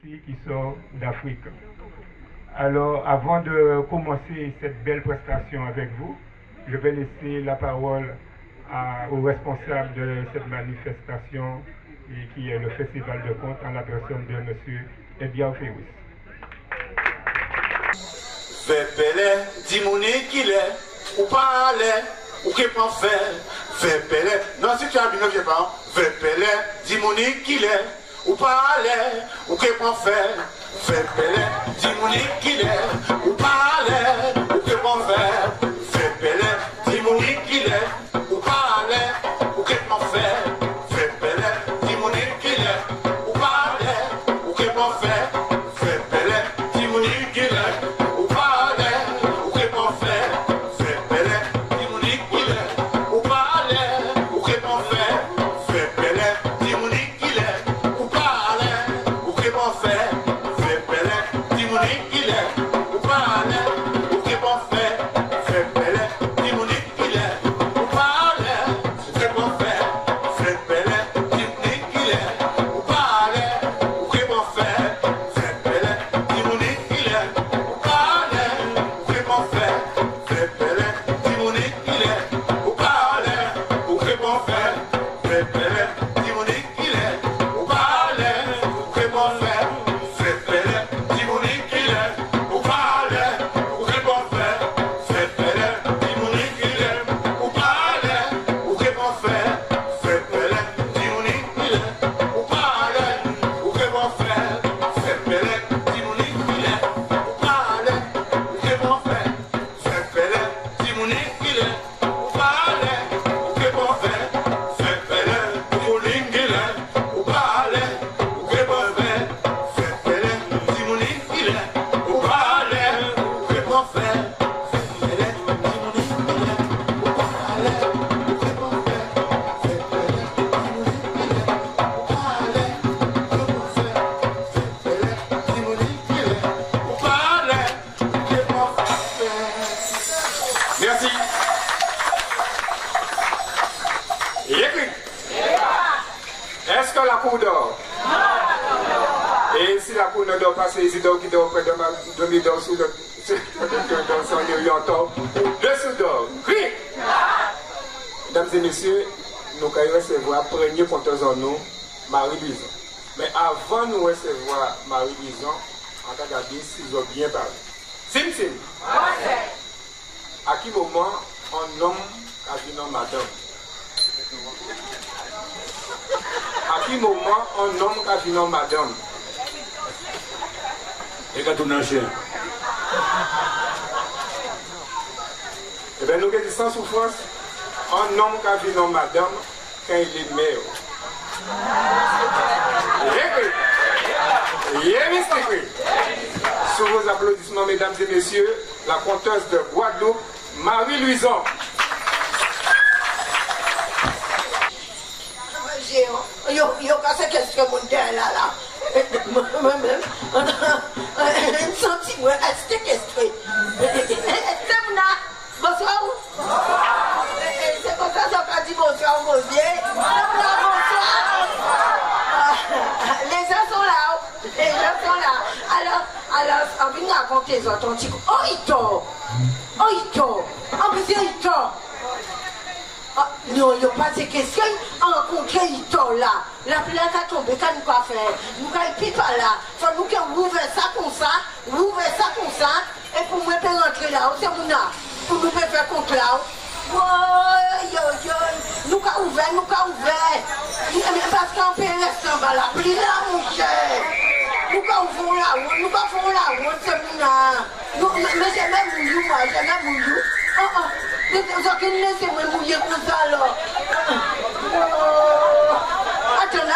aussi qui sont d'Afrique. Alors, avant de commencer cette belle prestation avec vous, je vais laisser la parole au responsable de cette manifestation, qui est le Festival de Contes, en la personne de M. Edgar Ferris. Vepele, dis-moi qu'il est, ou pas aller, ou qu'il peut faire. Vepele, non, si tu as bien, je parle. Vepele, dis-moi qu'il est, ou pas aller, ou qu'il peut faire. Vepele, dis-moi qu'il est, ou pas aller, ou qu'il peut faire. Vepele, dis-moi qu'il est, ou pas aller, ou qu'il peut faire. Vepele, dis-moi qu'il est, ou pas aller, ou qu'il peut faire. Vepele, dis-moi qu'il est. Est-ce que la cour dort? Et si la cour ne dort pas, c'est Isidore qui dort près de ma demi-dort sous le son dessous dort. Oui! Mesdames et messieurs, nous allons recevoir premier conteuse en nous, Marie-Louison. Mais avant de nous recevoir Marie-Louison, on va regarder si vous avez bien parlé. Sim Sim. À quel moment un homme a vu non madame? À quel moment un homme a vu non madame? Et quand on a un chien. Eh bien, nous avons dit sans souffrance, un homme qui a vu non madame quand il est mère. Sous vos applaudissements, mesdames et messieurs, la conteuse de Guadeloupe, Marie-Louison. Yo cassé qu'est-ce que mon terre là. Moi-même, un sentiment, est-ce que qu'est-ce que c'est mon bonsoir. C'est comme ça qu'on dit bonsoir, mon vieux. Bonsoir. Les gens sont là. Les gens sont là. Alors, on vient raconter les authentiques. Oh, il tord. En plus, il tord. Non, il n'y a pas de question. On rencontre il tord là. La plaque a tombé, quand nous quoi faire? Nous ne pipe pas là. Il faut nous qu'on ouvre ça comme ça. Et pour moi, rentrer là, c'est mon âge. Pour nous faire contre là. Nous avons ouvert. Parce qu'on peut rester en bas là. Pris là, mon cher. Nous avons là, c'est mon âge. Mais j'ai même mouillou, moi, vous avez laissé-moi mouiller comme ça alors. Attends.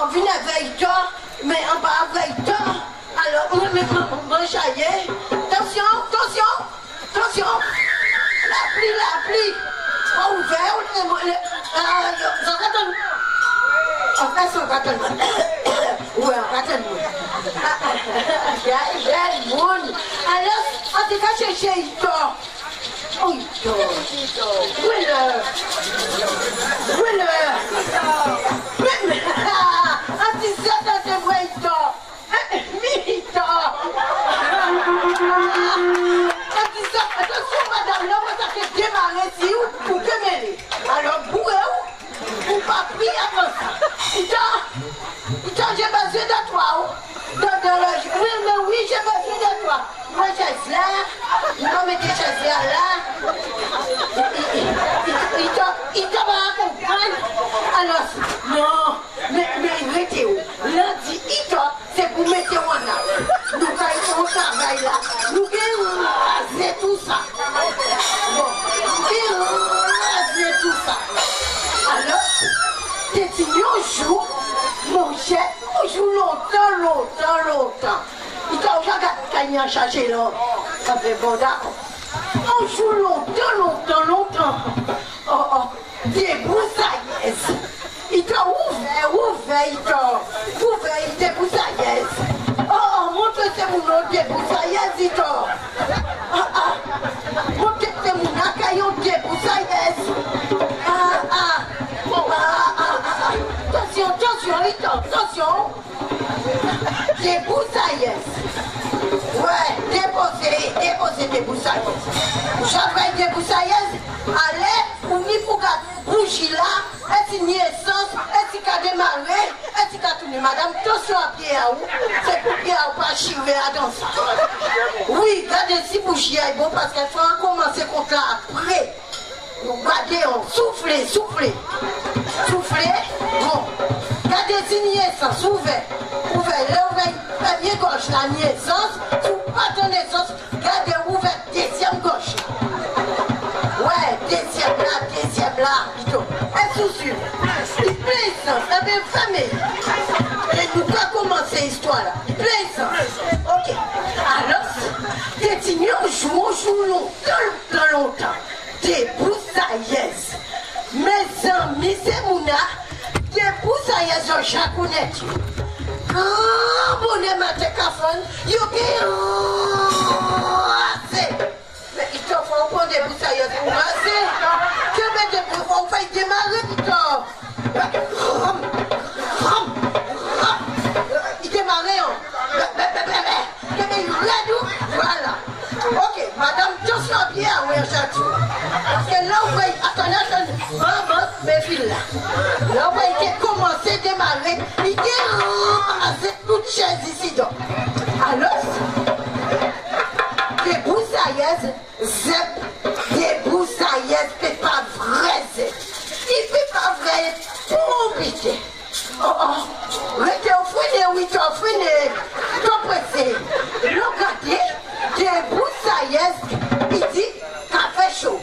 On vient avec toi, mais on va avec toi. Alors, on va chailler. Attention. La pluie. On ouvert. On fait son ratonnement. Oui, un ratonnement. J'ai le monde. Alors, on s'est fait chercher, il dort. Oh, il dort. Où est l'heure? Un petit 7 ans, c'est vrai, il dort. chaise là, il va mettre chaise là. Il t'a pas comprendre. Alors, non, mais arrêtez où? Lundi, c'est pour mettre en âge. Nous faisons un travail là. Nous raser tout ça. Bon, raser tout ça. Alors, t'es dit un jour, mon chef, on joue longtemps. Il t'a déjà cherché là. Ça fait bon d'accord. On joue longtemps. Oh, des broussailles. Il t'a ouvert, des broussailles. Oh, montre c'est mon nom, des broussailles, il t'a. Montre c'est mon accueillant, des broussailles. Attention. Des broussailles. Ouais, déposez des broussailles. J'avais des broussailles. Allez, on y pour bouger là. Est-ce qu'il y a essence? Est-ce qu'il a démarré? Est-ce qu'il a tourné? Madame, attention à pied à vous. C'est pour pied à vous pas chiver à danser. Oui, regardez si bouger est bon parce qu'il faut commencer contre là après. Regardez, soufflez. Bon. Regardez si il y a essence. Ouvert. Premier gauche, la naissance. Ou pas de naissance. Regardez, ouvert. Deuxième gauche. Ouais, deuxième là. Et sous sûr. Il plein essence. Eh bien, famille. Et nous pas commencer l'histoire là. Il plein essence. Ok. Alors, t'es signé un jour longtemps. Des broussailles. Mes amis, c'est Mouna. Des broussailles, je connais. Ah, bonnet matin, café. Yo, mais il te faut prendre des broussailles pour raser. Tu mets des broussailles, on va démarrer, putain. Il démarrait, voilà. Ok, madame, tous sont bien, oui, parce que là, vous voyez, attendez, mes filles là. Là, vous voyez, commencé à démarrer, il ramassé toute chaise ici, donc. Alors, des broussailleuses, des broussailleuses, c'est pas vrai, il fait pas vrai, compliqué. Restez au fouine, oui, tu as fouine, tu pressé. Regardez, des broussailleuses, il dit, café chaud,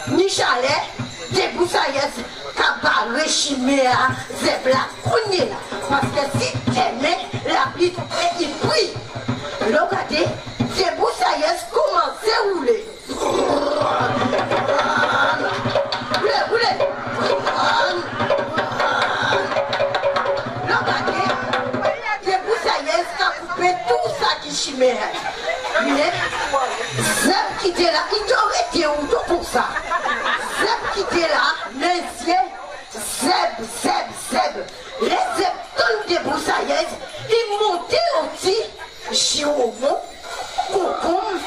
ni chalet, des broussailleuses, cabaret, chiméa, zebla, cougné là. Parce que si t'aimais, la bite, il prie. Regardez, des broussailleuses commencent à rouler. Roulez. Des broussailleuses qui ont coupé tout ça qui chiméa. Mais, Zeb qui était là, il t'aurait été où pour ça? Zeb qui était là, les Zeb. Les Zeb donnent des broussailleuses, ils montaient aussi giromon, concombre,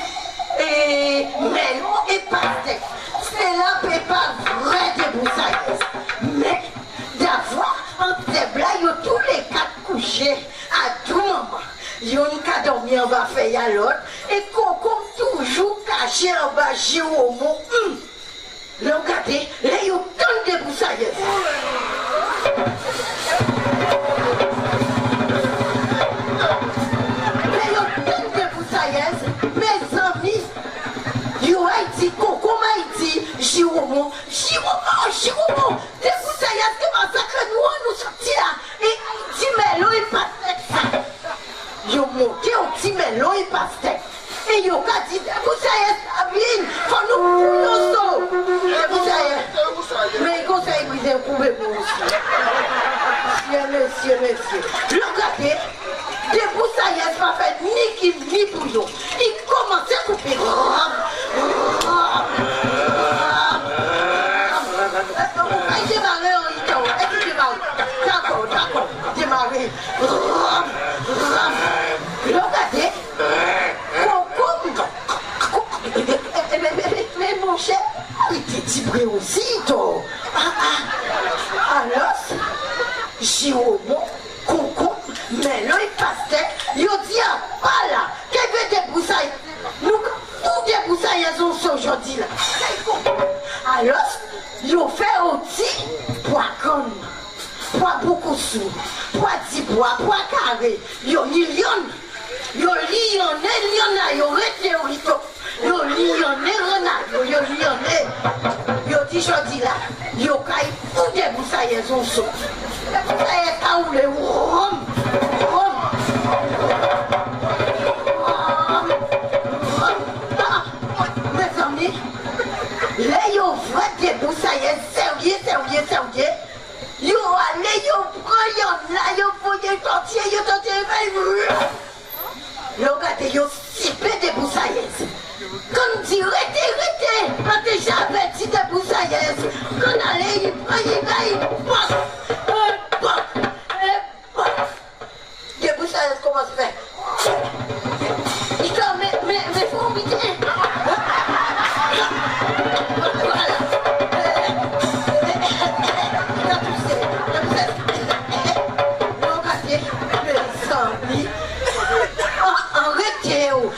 et melon et pastèque. C'est là que pas vrai des broussailleuses. Mais d'avoir entre Zeb là, ils ont tous les quatre couchés à tout moment. Ils ont qu'à dormir en bas, faire à l'autre, et concombre toujours caché en bas giromon. Regardez, là, ils ont tant de broussailleuses. Mes amis, yo Haïti, Coco Haïti, Giromon, des broussailleuses qui massacrent nous sortir là, et Haïti melon et pastèque ça. Yo monté au petit melon et pastèque. Et yo ka dit des broussailleuses à bien, faut nous des broussailleuses. Mais il conseille de vous couper pour aussi. Monsieur. Regardez, des broussailleuses pas fait ni qui ni bouillon. Ils commençaient à couper. Il démarrait en Ito. Est-ce qu'il démarre? D'accord. Démarrer. Regardez. Mais mon cher, il était tibré aussi, toi. Alors, giromon, concombre, melon et pastèque, il dit à pas là, qu'elle veut des broussailles. débroussailleuses aujourd'hui là. Alors, ils ont fait aussi poids con, poids beaucoup sous, poids 10 poids, poids carré. Ils ont million, ils ont lionné, ils ont arrêté au lito. Ils ont lionné, ils ont lionné. Ils ont dit aujourd'hui là, ils ont caillé pour débroussailleuses aussi. Débroussailleuses à où les Rome. Mes amis, là, ils ont fait des broussailleuses sérieux. Ils ont allé, ils ont pris, ils ont fouillé, ils ont tenté, ils ont gardé, ils ont sippé des broussailleuses. Quand ils arrêtez, quand déjà averti des broussailleuses, quand allait, ils prennent, des broussailleuses, comment se fait? Ils sont, mais faut oublier.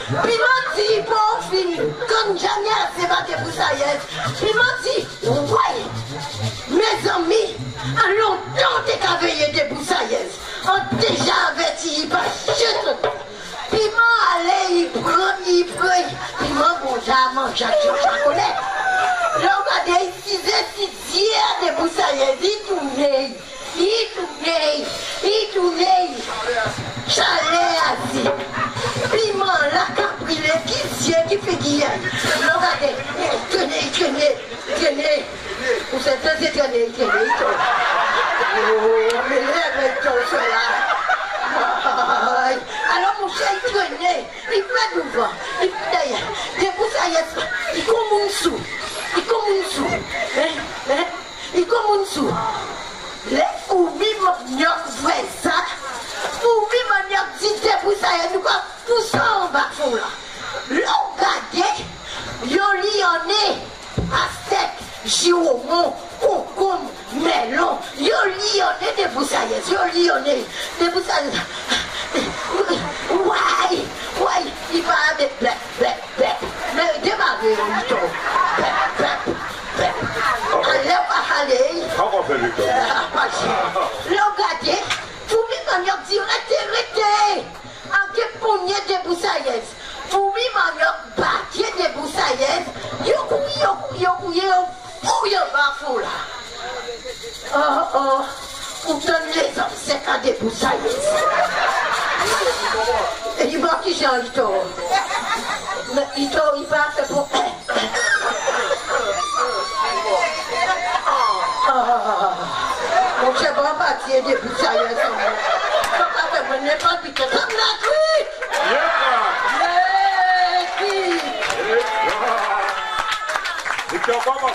Pimanti, bon fini, quand jamais assez battu pour ça, Pimanti, ouais, mes amis, à longtemps t'es qu'à veiller des broussailleuses, on déjà averti, il pas chute. Piment, allez, il prend, piment, bon, j'ai mangé, je connais. Là, regardez, ici, c'est des broussailleuses, il tournait, chalet assis. Piment, la caprile, qui fait qui regardez, tenez. Vous êtes tenez. Oh, mes lèvres sont là. Alors, mon cher, il fait devant. Il fait derrière. Des broussailleuses, il comme un sou. Il comme un sou. Les fourmis m'ont fait ça. Fourmis m'ont dit des broussailleuses, nous quoi, tout ça en bas fond là. Regardez, yo lyonnais, aztèque, giromon, concombre, melon, yo lyonnais des broussailleuses, des broussailleuses. Ouais, il va avec blep. Mais démarrez, on dit, allez. Comment fait Victor? Regardez, fourmis m'ont dit, arrêtez. En quel poignet des broussailleuses? Fourmis m'ont bâti des broussailleuses. Yo fouille bas fou là. Oh, pourtant les hommes, c'est qu'à des broussailleuses. Et il va qui j'ai un Ito. Mais Ito, il va faire pour. Mon cher va bâtir des broussailleuses. Je ne sais pas si tu as la cuite. Victor, comment